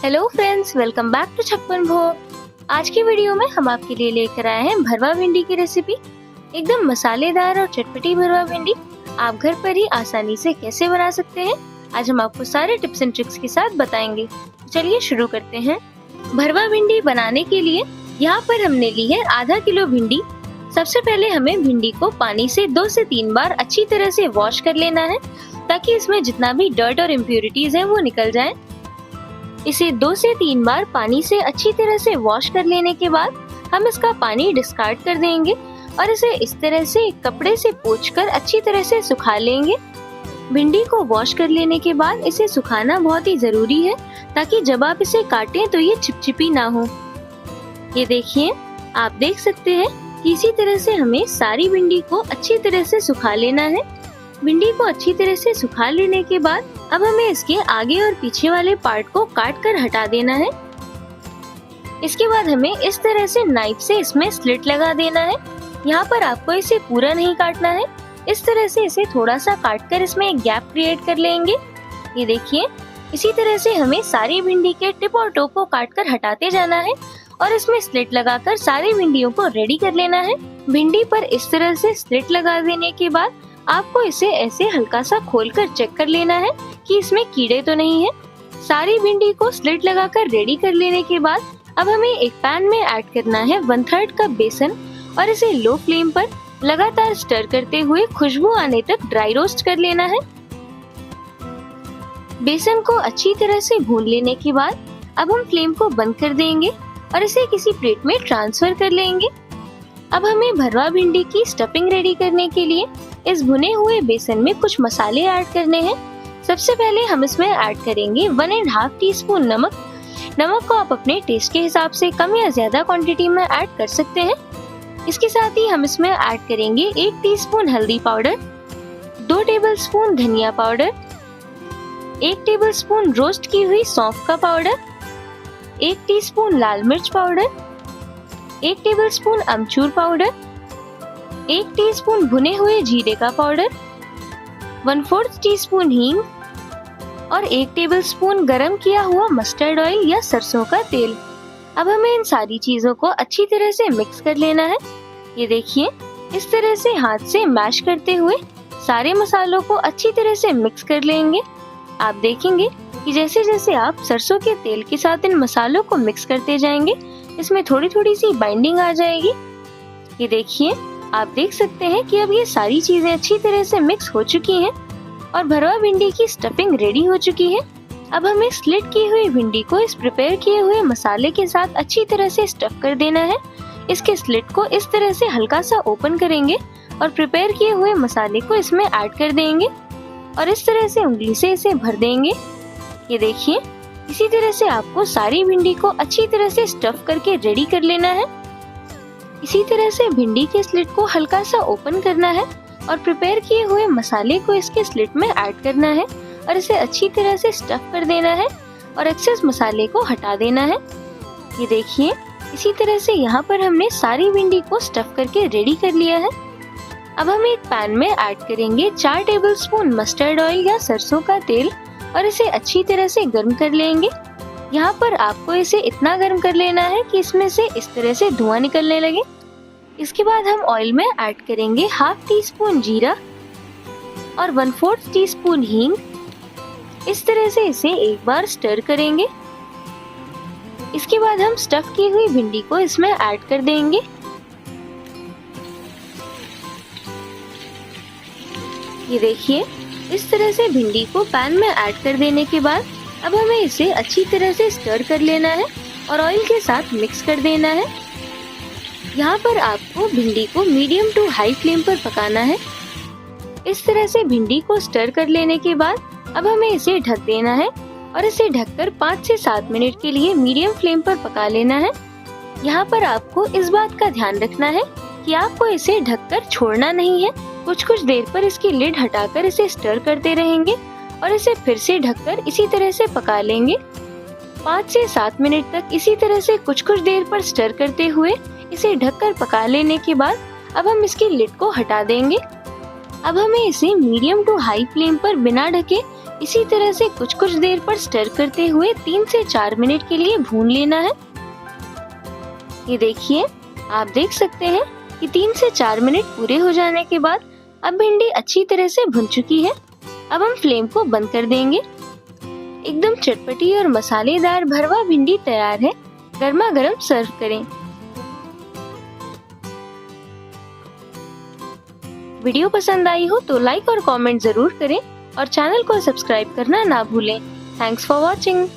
Hello friends, welcome back to Chhappan Bhog. आज की video में हम आपके लिए लेकर आए हैं भरवा भिंडी की रेसिपी। एकदम मसालेदार और चटपटी भरवा भिंडी आप घर पर ही आसानी से कैसे बना सकते हैं, आज हम आपको सारे टिप्स एंड ट्रिक्स के साथ बताएंगे। चलिए शुरू करते हैं। भरवा भिंडी बनाने के लिए यहाँ पर हमने ली है आधा किलो भिंडी। सबसे पहले हमें भिंडी को पानी से 2 से 3 बार अच्छी तरह से वॉश कर लेना है, ताकि इसमें जितना भी डर्ट और इम्प्यूरिटीज है वो निकल जाए। इसे 2 से 3 बार पानी से अच्छी तरह से वॉश कर लेने के बाद हम इसका पानी डिस्कार्ड कर देंगे और इसे इस तरह से एक कपड़े से पोंछकर अच्छी तरह से सुखा लेंगे। भिंडी को वॉश कर लेने के बाद इसे सुखाना बहुत ही जरूरी है, ताकि जब आप इसे काटें तो ये चिपचिपी ना हो। ये देखिए, आप देख सकते हैं कि इसी तरह से हमें सारी भिंडी को अच्छी तरह से सुखा लेना है। भिंडी को अच्छी तरह से सुखा लेने के बाद अब हमें इसके आगे और पीछे वाले पार्ट को काट कर हटा देना है। इसके बाद हमें इस तरह से नाइफ से इसमें स्लिट लगा देना है। यहाँ पर आपको इसे पूरा नहीं काटना है, इस तरह से इसे थोड़ा सा काट कर इसमें एक गैप क्रिएट कर लेंगे। ये देखिए, इसी तरह से हमें सारी भिंडी के टिप और टोप को काट कर हटाते जाना है और इसमें स्लिट लगाकर सारी भिंडियों को रेडी कर लेना है। भिंडी पर इस तरह से स्लिट लगा देने के बाद आपको इसे ऐसे हल्का सा खोलकर चेक कर लेना है कि इसमें कीड़े तो नहीं है। सारी भिंडी को स्लिट लगाकर रेडी कर लेने के बाद अब हमें एक पैन में ऐड करना है 1/3 कप बेसन और इसे लो फ्लेम पर लगातार स्टर करते हुए खुशबू आने तक ड्राई रोस्ट कर लेना है। बेसन को अच्छी तरह से भून लेने के बाद अब हम फ्लेम को बंद कर देंगे और इसे किसी प्लेट में ट्रांसफर कर लेंगे। अब हमें भरवा भिंडी की स्टफिंग रेडी करने के लिए इस भुने हुए बेसन में कुछ मसाले ऐड करने हैं। सबसे पहले हम इसमें ऐड करेंगे 1.5 टीस्पून नमक। नमक को आप अपने टेस्ट के हिसाब से कम या ज्यादा क्वांटिटी में ऐड कर सकते हैं। इसके साथ ही हम इसमें ऐड करेंगे 1 टीस्पून हल्दी पाउडर, 2 टेबलस्पून धनिया पाउडर, 1 टेबलस्पून रोस्ट की हुई सौंफ का पाउडर, 1 टीस्पून लाल मिर्च पाउडर, 1 टेबलस्पून अमचूर पाउडर, 1 टीस्पून भुने हुए जीरे का पाउडर, 1/4 टीस्पून हींग और 1 टेबलस्पून गरम किया हुआ मस्टर्ड ऑयल या सरसों का तेल। अब हमें इन सारी चीजों को अच्छी तरह से मिक्स कर लेना है। ये देखिए, इस तरह से हाथ से मैश करते हुए सारे मसालों को अच्छी तरह से मिक्स कर लेंगे। आप देखेंगे कि जैसे जैसे आप सरसों के तेल के साथ इन मसालों को मिक्स करते जाएंगे, इसमें थोड़ी थोड़ी सी बाइंडिंग आ जाएगी। ये देखिए, आप देख सकते हैं कि अब ये सारी चीजें अच्छी तरह से मिक्स हो चुकी हैं और भरवा भिंडी की स्टफिंग रेडी हो चुकी है। अब हमें स्लिट की हुई भिंडी को इस प्रिपेयर किए हुए मसाले के साथ अच्छी तरह से स्टफ कर देना है। इसके स्लिट को इस तरह से हल्का सा ओपन करेंगे और प्रिपेयर किए हुए मसाले को इसमें ऐड कर देंगे और इस तरह से उंगली से इसे भर देंगे। ये देखिए, इसी तरह से आपको सारी भिंडी को अच्छी तरह से स्टफ करके रेडी कर लेना है। इसी तरह से भिंडी के स्लिट को हल्का सा ओपन करना है और प्रिपेयर किए हुए मसाले को इसके स्लिट में ऐड करना है और इसे अच्छी तरह से स्टफ कर देना है और एक्सेस मसाले को हटा देना है। ये देखिए, इसी तरह से यहाँ पर हमने सारी भिंडी को स्टफ करके रेडी कर लिया है। अब हम एक पैन में ऐड करेंगे 4 टेबलस्पून मस्टर्ड ऑयल या सरसों का तेल और इसे अच्छी तरह से गर्म कर लेंगे। यहाँ पर आपको इसे इतना गर्म कर लेना है कि इसमें से इस तरह से धुआं निकलने लगे। इसके बाद हम ऑयल में ऐड करेंगे 1/2 टीस्पून जीरा और 1/4 टीस्पून हींग। इस तरह से इसे एक बार स्टर करेंगे। इसके बाद हम स्टफ की हुई भिंडी को इसमें ऐड कर देंगे। ये देखिए, इस तरह से भिंडी को पैन में ऐड कर देने के बाद अब हमें इसे अच्छी तरह से स्टर कर लेना है और ऑयल के साथ मिक्स कर देना है। यहाँ पर आपको भिंडी को मीडियम टू हाई फ्लेम पर पकाना है। इस तरह से भिंडी को स्टर कर लेने के बाद अब हमें इसे ढक देना है और इसे ढककर 5 से 7 मिनट के लिए मीडियम फ्लेम पर पका लेना है। यहाँ पर आपको इस बात का ध्यान रखना है कि आपको इसे ढककर छोड़ना नहीं है। कुछ देर पर इसकी लिड हटाकर इसे स्टर करते रहेंगे और इसे फिर से ढककर इसी तरह से पका लेंगे। 5 से 7 मिनट तक इसी तरह से कुछ देर पर स्टर करते हुए इसे ढककर पका लेने के बाद अब हम इसकी लिड को हटा देंगे। अब हमें इसे मीडियम टू हाई फ्लेम पर बिना ढके इसी तरह से कुछ कुछ देर पर स्टर करते हुए 3 से 4 मिनट के लिए भून लेना है। ये देखिए, आप देख सकते हैं कि 3 से 4 मिनट पूरे हो जाने के बाद अब भिंडी अच्छी तरह से भुन चुकी है। अब हम फ्लेम को बंद कर देंगे। एकदम चटपटी और मसालेदार भरवा भिंडी तैयार है। गर्मा गर्म सर्व करें। वीडियो पसंद आई हो तो लाइक और कमेंट जरूर करें और चैनल को सब्सक्राइब करना ना भूलें। Thanks for watching.